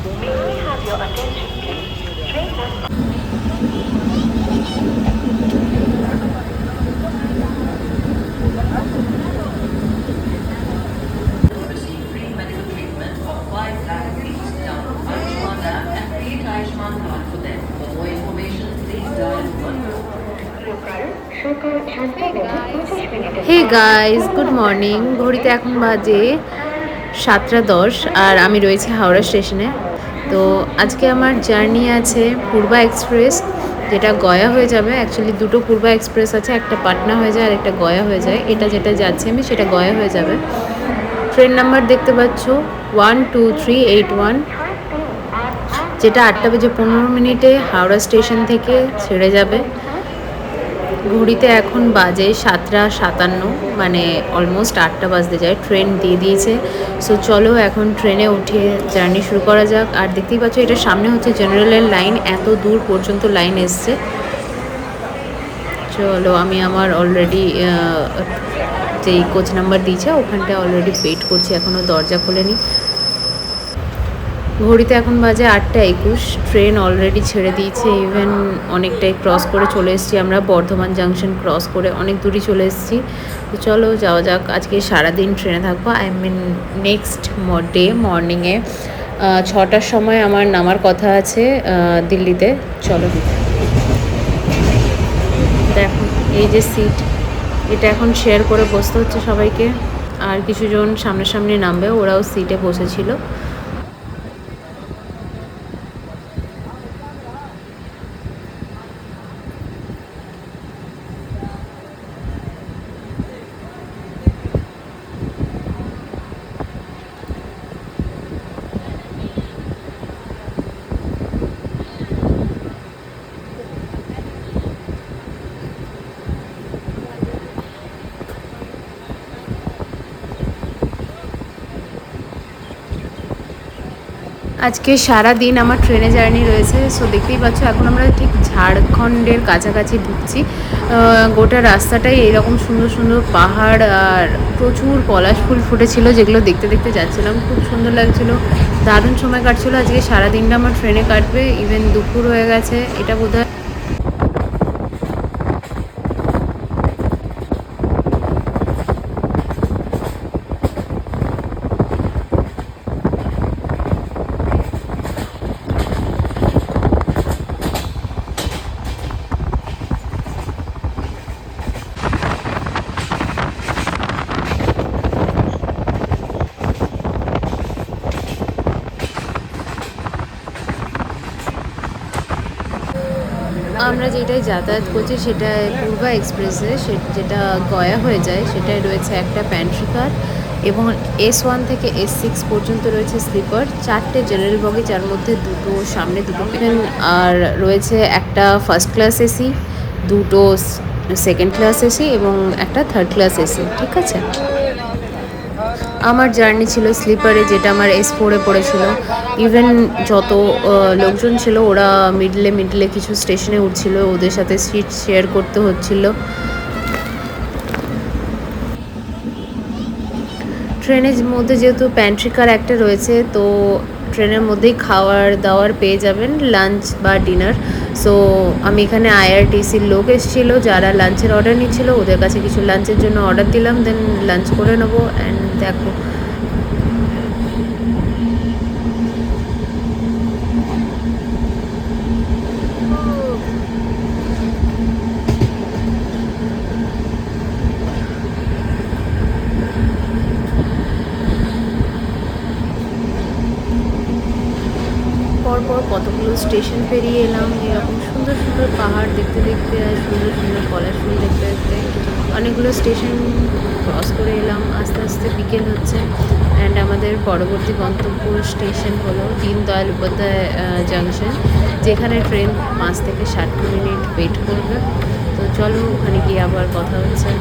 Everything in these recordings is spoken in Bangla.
Hey guys, good morning. ঘড়িতে এখন বাজে 7:10 আর আমি রয়েছি হাওড়া স্টেশনে। তো আজকে আমার জার্নি আছে পূর্বা এক্সপ্রেস, যেটা গয়া হয়ে যাবে। অ্যাকচুয়ালি দুটো পূর্বা এক্সপ্রেস আছে, একটা পাটনা হয়ে যায় আর একটা গয়া হয়ে যায়। এটা যেটা যাচ্ছে আমি সেটা গয়া হয়ে যাবে। ট্রেন নাম্বার দেখতে পাচ্ছ 12381, যেটা 8:15 হাওড়া স্টেশন থেকে ছেড়ে যাবে। ঘড়িতে এখন বাজে 7:57, মানে অলমোস্ট 8টা বাজতে যায়। ট্রেন দিয়ে দিয়েছে। সো চলো এখন ট্রেনে উঠে জার্নি শুরু করা যাক। আর দেখতেই পাচ্ছ এটা সামনে হচ্ছে জেনারেলের লাইন, এত দূর পর্যন্ত লাইন এসছে। চলো আমি আমার অলরেডি যেই কোচ নাম্বার দিয়েছে ওখানটা অলরেডি ওয়েট করছি, এখনও দরজা খোলেনি। ঘড়িতে এখন বাজে 8:21, ট্রেন অলরেডি ছেড়ে দিয়েছে। ইভেন অনেকটাই ক্রস করে চলে এসেছি আমরা, বর্ধমান জাংশন ক্রস করে অনেক দূরই চলে এসেছি। তো চলো যাওয়া যাক। আজকে সারাদিন ট্রেনে থাকবো। আই মিন নেক্সট ডে মর্নিংয়ে 6টার সময় আমার নামার কথা আছে দিল্লিতে। চলো দেখো এই যে সিট, এটা এখন শেয়ার করে বসতে হচ্ছে সবাইকে। আর কিছুজন সামনাসামনি নামবে, ওরাও সিটে বসেছিল। আজকে সারা দিন আমার ট্রেনে জার্নি রয়েছে। সো দেখতেই পাচ্ছ এখন আমরা ঠিক ঝাড়খণ্ডের কাছাকাছি ঢুকছি। গোটা রাস্তাটাই এইরকম সুন্দর সুন্দর পাহাড় আর প্রচুর পলাশ ফুল ফুটেছিল, যেগুলো দেখতে দেখতে যাচ্ছিলাম। খুব সুন্দর লাগছিল, দারুণ সময় কাটছিলো। আজকে সারা দিনটা আমার ট্রেনে কাটবে। ইভেন দুপুর হয়ে গেছে, এটা বোধহয় আমরা যেটাই যাতায়াত করছি সেটা পূর্বা এক্সপ্রেসে, যেটা গয়া হয়ে যায়, সেটাই রয়েছে একটা প্যান্ট্রি কার এবং S1 থেকে S6 পর্যন্ত রয়েছে স্লিপার। 4টে জেনারেল বগি, যার মধ্যে দুটো সামনে, দুটো পেছন, আর রয়েছে একটা ফার্স্ট ক্লাস এসি, দুটো সেকেন্ড ক্লাস এসি এবং একটা থার্ড ক্লাস এসি। ঠিক আছে, আমার জার্নি ছিল স্লিপারে, যেটা আমার S4-এ পড়েছিল। ইভেন যত লোকজন ছিল ওরা মিডলে কিছু স্টেশনে উঠছিল, ওদের সাথে সিট শেয়ার করতে হচ্ছিল। ট্রেনের মধ্যে যেহেতু প্যান্ট্রি কার একটা রয়েছে, তো ট্রেনের মধ্যেই খাওয়ার দাওয়ার পেয়ে যাবেন, লাঞ্চ বা ডিনার। সো আমি এখানে IRTCর লোক এসেছিলো যারা লাঞ্চের অর্ডার নিচ্ছিল, ওদের কাছে কিছু লাঞ্চের জন্য অর্ডার দিলাম, দেন লাঞ্চ করে নেবো। অ্যান্ড দেখো পরপর কতগুলো স্টেশন পেরিয়ে এলাম। এরকম সুন্দর সুন্দর পাহাড় দেখতে দেখতে আর সুন্দর সুন্দর পলাশ ফুল দেখতে দেখতে অনেকগুলো স্টেশন ক্রস করে এলাম। আস্তে আস্তে বিকেল হচ্ছে। অ্যান্ড আমাদের পরবর্তী গন্তব্য স্টেশন হলো দীনদয়াল উপাধ্যায় জাংশন, যেখানে ট্রেন 5 থেকে 7 মিনিট ওয়েট করবে। তো চলো ওখানে গিয়ে আবার কথা হচ্ছে।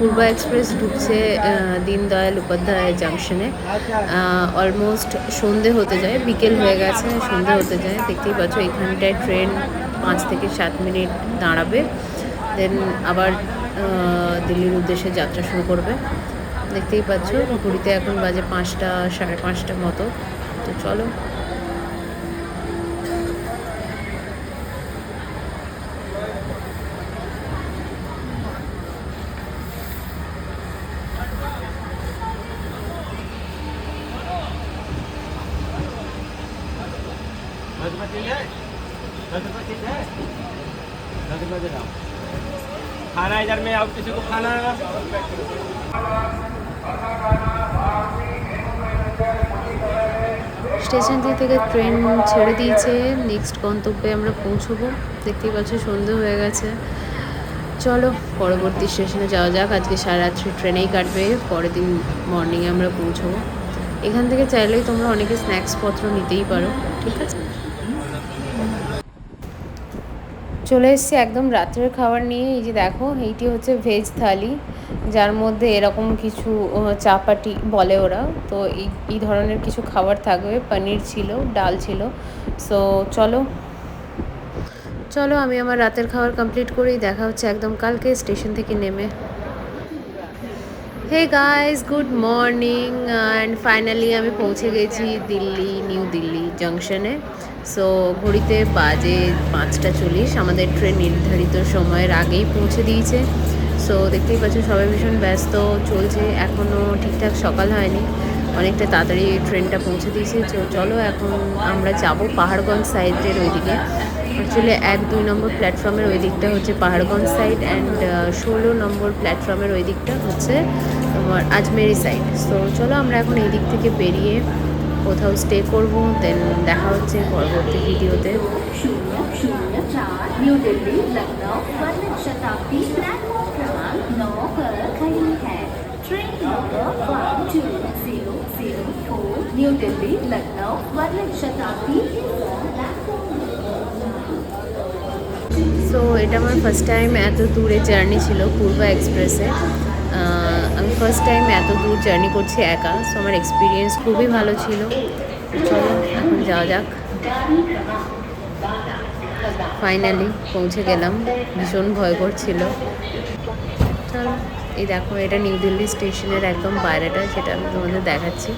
পূর্বা এক্সপ্রেস ঢুকছে দীনদয়াল উপাধ্যায় জাংশনে। অলমোস্ট সন্ধে হতে যায়, বিকেল হয়ে গেছে, সন্ধে হতে যায়। দেখতেই পাচ্ছ এখানটায় ট্রেন 5 থেকে 7 মিনিট দাঁড়াবে, দেন আবার দিল্লির উদ্দেশ্যে যাত্রা শুরু করবে। দেখতেই পাচ্ছ ঘড়িতে এখন বাজে 5টা, 5:30 মতো। তো চলো। खाना इधर में आप किसी को खाना স্টেশন থেকে ট্রেন ছেড়ে দিয়েছে, নেক্সট গন্তব্যে আমরা পৌঁছবো। দেখতেই পাচ্ছ সন্ধে হয়ে গেছে। চলো পরবর্তী স্টেশনে যাওয়া যাক। আজকে সারা রাত্রি ট্রেনেই কাটবে, পরের দিন মর্নিংয়ে আমরা পৌঁছবো। এখান থেকে চাইলেই তোমরা অনেকে স্ন্যাক্সপত্র নিতেই পারো, ঠিক আছে। চলে এসেছি একদম রাত্রের খাবার নিয়ে। এই যে দেখো, এইটি হচ্ছে ভেজ থালি, যার মধ্যে এরকম কিছু চাপাটি বলে ওরা, তো এই ধরনের কিছু খাবার থাকবে। পনির ছিল, ডাল ছিল। সো চলো চলো আমি আমার রাতের খাবার কমপ্লিট করেই দেখা হচ্ছে একদম কালকে স্টেশন থেকে নেমে। Hey guys, good morning. And finally আমি পৌঁছে গেছি দিল্লি, নিউ দিল্লি জাংশনে। সো ঘড়িতে বাজে 5:40। আমাদের ট্রেন নির্ধারিত সময়ের আগেই পৌঁছে দিয়েছে। সো দেখতেই পাচ্ছ সবাই ভীষণ ব্যস্ত চলছে, এখনও ঠিকঠাক সকাল হয়নি, অনেকটা তাড়াতাড়ি ট্রেনটা পৌঁছে দিয়েছে। তো চলো এখন আমরা যাব পাহাড়গঞ্জ সাইডের ওইদিকে। অ্যাকচুয়ালি 1-2 নম্বর প্ল্যাটফর্মের ওই দিকটা হচ্ছে পাহাড়গঞ্জ সাইড, অ্যান্ড 16 নম্বর প্ল্যাটফর্মের ওই দিকটা হচ্ছে তোমার আজমেরি সাইড। সো চলো আমরা এখন এই দিক থেকে বেরিয়ে কোথাও স্টে করবো, দেন দেখা হচ্ছে পরবর্তী ভিডিওতে। न्यू दिल्ली लखनऊ स्वर्ण शताब्दी प्लेटफॉर्म क्रमांक 9 पर खड़ी है। Train number 1200 new Delhi Lucknow स्वर्ण शताब्दी সো এটা আমার ফার্স্ট টাইম এত দূরে জার্নি ছিল পূর্বা এক্সপ্রেসে। আমি ফার্স্ট টাইম এত দূর জার্নি করছি একা। সো আমার এক্সপিরিয়েন্স খুবই ভালো ছিল। চলো এখন যাওয়া যাক। ফাইনালি পৌঁছে গেলাম, ভীষণ ভয় করছিল। চলো এই দেখো, এটা নিউ দিল্লি স্টেশনের একদম বাইরেটা, যেটা আমি তোমাদের দেখাচ্ছি।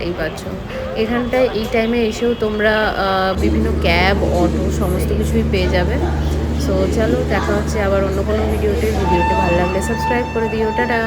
এই পাচ্ছ এখানটায় এই টাইমে এসেও তোমরা বিভিন্ন ক্যাব, অটো সমস্ত কিছুই পেয়ে যাবে। সো চলো দেখা হচ্ছে আবার অন্য কোনো ভিডিওতে। ভালো লাগলে সাবস্ক্রাইব করে দিও। টাটা।